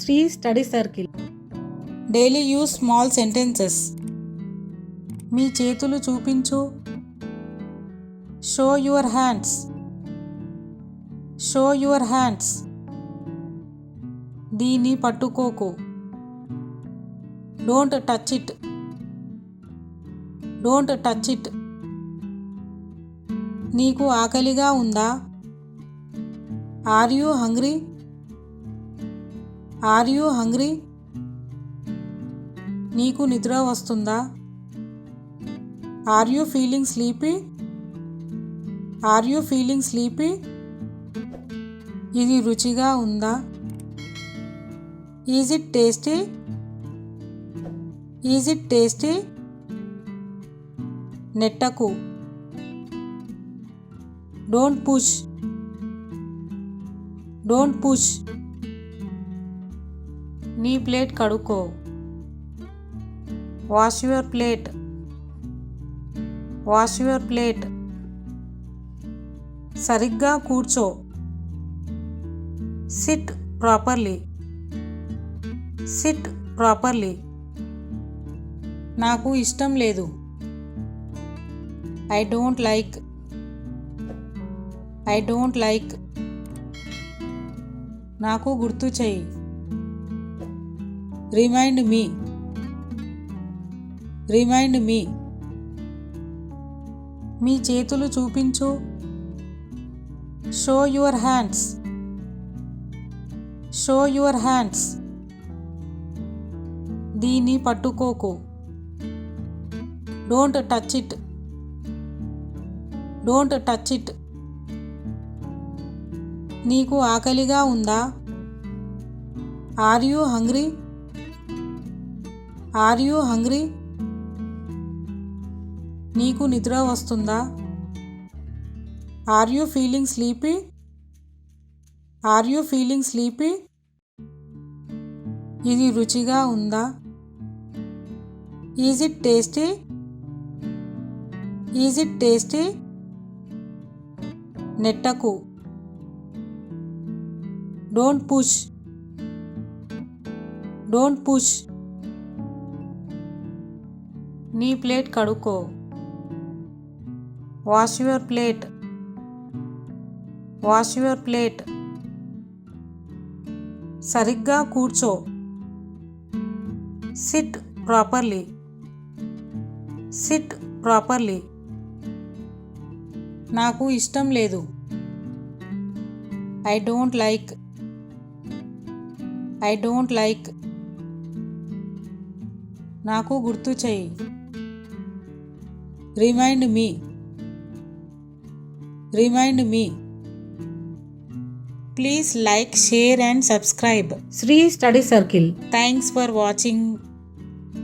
Sri Study Circle. Daily use small sentences. మీ చేతులు చూపించు. Show your hands. Show your hands. దీన్ని పట్టుకోకు. Don't touch it. Don't touch it. నీకు ఆకలిగా ఉందా? Are you hungry? Are you hungry? నీకు నిద్ర వస్తుందా? Are you feeling sleepy? Are you feeling sleepy? ఇది రుచిగా ఉందా? Is it tasty? Is it tasty? నెట్టకు. Don't push. Don't push. నీ plate కడుక్కో. Wash your plate. Wash your plate. సరిగ్గా కూర్చో. Sit properly. Sit properly. నాకు ఇష్టం లేదు. I don't like. I don't like. నాకు గుర్తు చెయ్యి. Remind me. Remind me. మీ చేతులు చూపించు. Show your hands. Show your hands. దీన్ని పట్టుకోకు. Don't touch it. Don't touch it. నీకు ఆకలిగా ఉందా? Are you hungry? Are you hungry? నీకు నిద్ర వస్తుందా? Are you feeling sleepy? Are you feeling sleepy? ఇది రుచిగా ఉందా? Is it tasty? Is it tasty? నెట్టకు. Don't push. Don't push. నీ plate కడుక్కో. Wash your plate. Wash your plate. సరిగ్గా కూర్చో. Sit properly. Sit properly. నాకు ఇష్టం లేదు. I don't like. I don't like. నాకు గుర్తు చెయ్యి. Remind me. Remind me. Please like, share and subscribe. Sri Study Circle. Thanks for watching.